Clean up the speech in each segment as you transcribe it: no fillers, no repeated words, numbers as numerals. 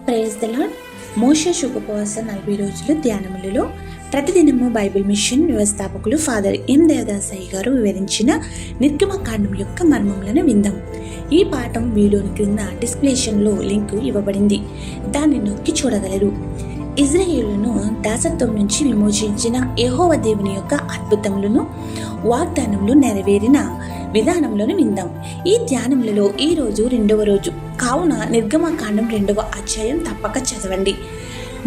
Praise the lord. మోషే శుభోపవాస 40 రోజులు ధ్యానములలో ప్రతిదినము బైబిల్ మిషన్ వ్యవస్థాపకులు ఫాదర్ ఎం దేవదాసయ్య గారు వివరించిన నిర్గమకాండం యొక్క మర్మములను విందాం. ఈ పాఠం వీడియోని క్రింద డిస్క్రిప్షన్లో లింక్ ఇవ్వబడింది, దాన్ని నొక్కి చూడగలరు. ఇజ్రాయేలును దాసత్వం నుంచి విమోచించిన యెహోవా దేవుని యొక్క అద్భుతములను, వాగ్దానములు నెరవేరిన విధానములను విందాం. ఈ ధ్యానములలో ఈ రోజు 2వ రోజు కావున నిర్గమకాండం 2వ అధ్యాయం తప్పక చదవండి.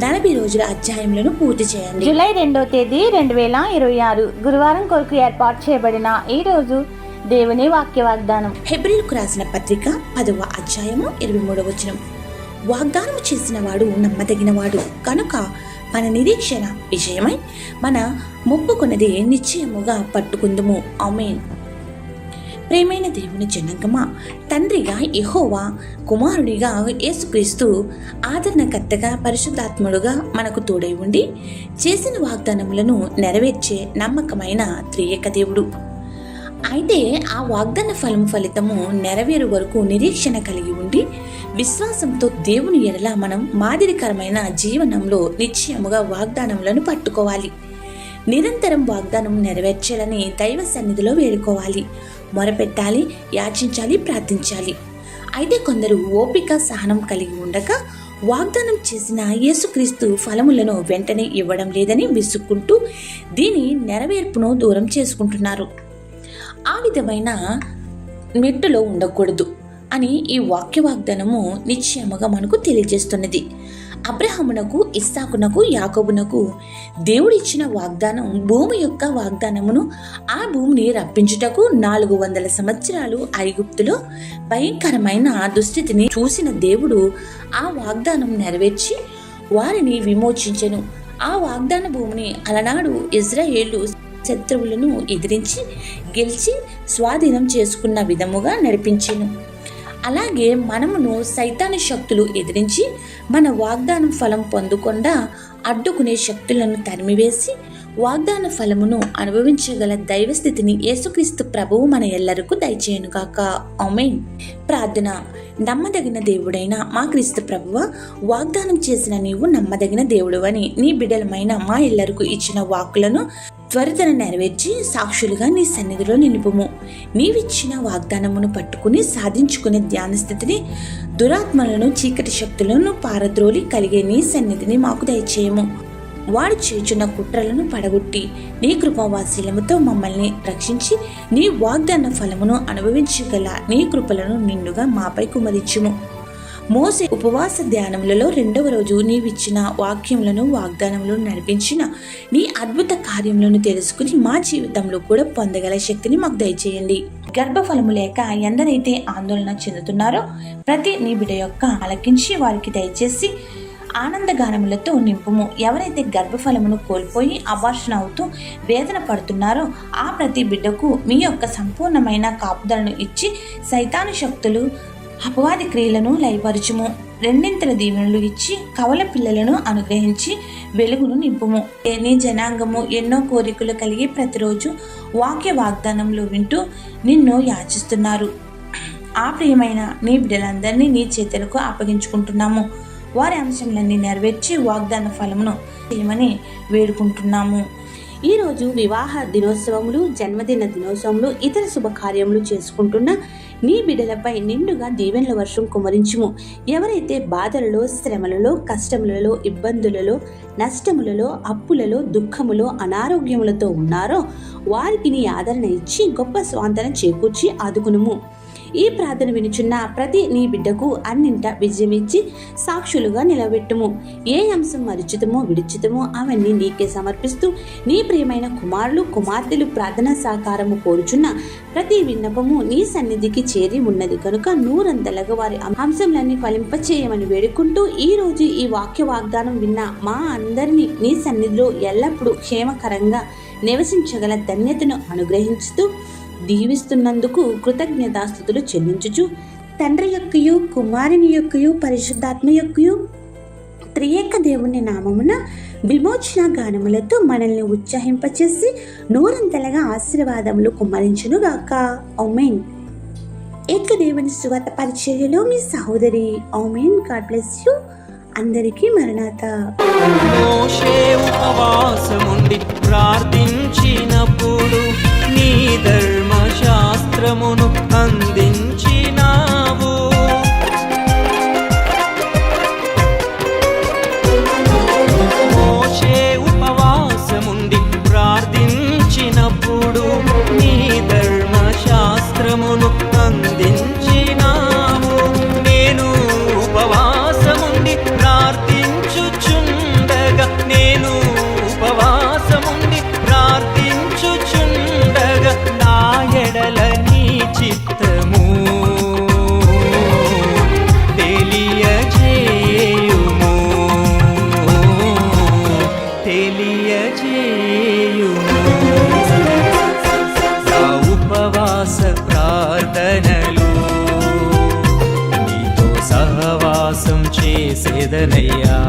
40 రోజుల అధ్యాయములను పూర్తి చేయండి. జూలై 2వ తేదీ 2026 గురువారం కొరకు ఏర్పాటు చేయబడిన ఈ రోజు దేవుని వాక్య వాగ్దానం. హెబ్రీలకు రాసిన పత్రిక 10వ అధ్యాయము 23వ వచనం. వాగ్దానము చేసిన వాడు నమ్మదగినవాడు కనుక మన నిరీక్షణ విషయమై మన మొప్పుకొన్నది నిశ్చయముగా పట్టుకుందుము. ఆమేన్. ప్రేమైన దేవుని జనాంగమా, తండ్రిగా యెహోవా, కుమారుడిగా యేసుక్రీస్తు, ఆదరణకర్తగా పరిశుద్ధాత్ముడుగా మనకు తోడై ఉండి చేసిన వాగ్దానములను నెరవేర్చే నమ్మకమైన త్రియేక దేవుడు. అయితే ఆ వాగ్దాన ఫలితము నెరవేరు వరకు నిరీక్షణ కలిగి ఉండి విశ్వాసంతో దేవుని ఎడల మనం మాదిరికరమైన జీవనంలో నిశ్చయముగా వాగ్దానములను పట్టుకోవాలి. నిరంతరం వాగ్దానం నెరవేర్చాలని దైవ సన్నిధిలో వేడుకోవాలి, మొరపెట్టాలి, యాచించాలి, ప్రార్థించాలి. అయితే కొందరు ఓపిక సహనం కలిగి ఉండక వాగ్దానం చేసిన యేసుక్రీస్తు ఫలములను వెంటనే ఇవ్వడం లేదని విసుక్కుంటూ దీని నెరవేర్పును దూరం చేసుకుంటున్నారు. ఆ విధమైన మెట్టులో ఉండకూడదు అని ఈ వాక్య వాగ్దానము నిశ్చయముగా మనకు తెలియజేస్తున్నది. అబ్రహామునకు, ఇస్సాకునకు, యాకోబునకు దేవుడిచ్చిన వాగ్దానం భూమి యొక్క వాగ్దానమును, ఆ భూమిని రప్పించుటకు 400 సంవత్సరాలు ఐగుప్తులో భయంకరమైన దుస్థితిని చూసిన దేవుడు ఆ వాగ్దానం నెరవేర్చి వారిని విమోచించెను. ఆ వాగ్దాన భూమిని అలనాడు ఇజ్రాయేలు శత్రువులను ఎదిరించి గెలిచి స్వాధీనం చేసుకున్న విధముగా నడిపించెను. అలాగే మనమును సైతాను శక్తులు ఎదిరించి మన వాగ్దానం ఫలం పొందకుండా అడ్డుకునే శక్తులను తరిమివేసి వాగ్దాన ఫలమును అనుభవించగల దైవస్థితిని యేసుక్రీస్తు ప్రభువు మన ఎల్లరకు దయచేయునుగాక. ఆమేన్. ప్రార్థన. నమ్మదగిన దేవుడైన మా క్రీస్తు ప్రభువా, వాగ్దానం చేసిన నీవు నమ్మదగిన దేవుడువని నీ బిడ్డలమైన మా ఎల్లరకు ఇచ్చిన వాక్కులను త్వరితన నెరవేర్చి సాక్షులుగా నీ సన్నిధిలో నిలుపుము. నీవిచ్చిన వాగ్దానమును పట్టుకుని సాధించుకునే ధ్యాన స్థితిని, దురాత్మలను, చీకటి శక్తులను పారద్రోలి కలిగే నీ సన్నిధిని మాకు దయచేయము. వాడు చేయుచున్న కుట్రలను పడగొట్టి నీ కృపావాశీలముతో మమ్మల్ని రక్షించి నీ వాగ్దాన ఫలమును అనుభవించగల నీ కృపలను నిండుగా మాపై కుమరించుము. మోసే ఉపవాస ధ్యానములలో 2వ రోజు నీవిచ్చిన వాక్యములను, వాగ్దానములను నడిపించిన నీ అద్భుత కార్యములను తెలుసుకుని మా జీవితంలో కూడా పొందగల శక్తిని మాకు దయచేయండి. గర్భఫలము లేక ఎందరైతే ఆందోళన చెందుతున్నారో ప్రతి నీ బిడ్డ యొక్క ఆలకించి వారికి దయచేసి ఆనందగానములతో నింపుము. ఎవరైతే గర్భఫలమును కోల్పోయి అబార్షన్ అవుతూ వేదన పడుతున్నారో ఆ ప్రతి బిడ్డకు మీ యొక్క సంపూర్ణమైన కాపుదలను ఇచ్చి సైతాను శక్తులు, అపవాది క్రియలను లయపరచుము. 2 దీవెనలు ఇచ్చి కవల పిల్లలను అనుగ్రహించి వెలుగును నింపుము. నీ జనాంగము ఎన్నో కోరికలు కలిగి ప్రతిరోజు వాక్య వాగ్దానంలో వింటూ నిన్ను యాచిస్తున్నారు. ఆ ప్రియమైన నీ బిడ్డలందరినీ నీ చేతులకు అప్పగించుకుంటున్నాము. వారి అంశములన్నీ నెరవేర్చి వాగ్దాన ఫలమును చేయమని వేడుకుంటున్నాము. ఈరోజు వివాహ దినోత్సవములు, జన్మదిన దినోత్సవములు, ఇతర శుభకార్యములు చేసుకుంటున్న నీ బిడ్డలపై నిండుగా దీవెనల వర్షం కుమరించుము. ఎవరైతే బాధలలో, శ్రమలలో, కష్టములలో, ఇబ్బందులలో, నష్టములలో, అప్పులలో, దుఃఖములో, అనారోగ్యములతో ఉన్నారో వారికి నీ ఆదరణ ఇచ్చి గొప్ప స్వాంతన చేకూర్చి ఆదుకునుము. ఈ ప్రార్థన వినుచున్న ప్రతి నీ బిడ్డకు అన్నింట విజయం ఇచ్చి సాక్షులుగా నిలబెట్టుము. ఏ అంశం మరిచితమో విడిచితమో అవన్నీ నీకే సమర్పిస్తూ నీ ప్రియమైన కుమారులు, కుమార్తెలు ప్రార్థనా సహకారము కోరుచున్న ప్రతి విన్నపము నీ సన్నిధికి చేరి ఉన్నది కనుక నూరంతలుగా వారి అంశంలన్నీ ఫలింపచేయమని వేడుకుంటూ ఈ రోజు ఈ వాక్య వాగ్దానం విన్న మా అందరినీ నీ సన్నిధిలో ఎల్లప్పుడూ క్షేమకరంగా నివసించగల ధన్యతను అనుగ్రహించుతూ దీవిస్తున్నందుకు కృతజ్ఞతాస్తుతులు చెల్లించుచు తండ్రి యొక్కయు, కుమారుని యొక్కయు, పరిశుద్ధాత్మ యొక్కయు త్రియేక దేవుని నామమున విమోచన గానములతో మనల్ని ఉత్సాహింపచేసి నూరంతలుగా ఆశీర్వాదములు కుమ్మరించునుగాక. ఆమేన్. ఏక దేవుని సువార్త పరిచర్యలో మీ సహోదరి. ఆమేన్. God bless you. అందరికీ మరణాత. మోషే ఉపవాసముండి ప్రార్థించినప్పుడు నీ ధర్మశాస్త్రమును అందించినావు. మోషే ఉపవాసముండి ప్రార్థించినప్పుడు నీ ధర్మశాస్త్రమును అందించినావు. నేను ఉపవాసముండి ప్రార్థించుచుండగా నా ఎడల నీ చిత్తము తెలియజేయుము. నా ఉపవాస ప్రార్థనలు నీతో సహవాసం చేసేదనయ్యా.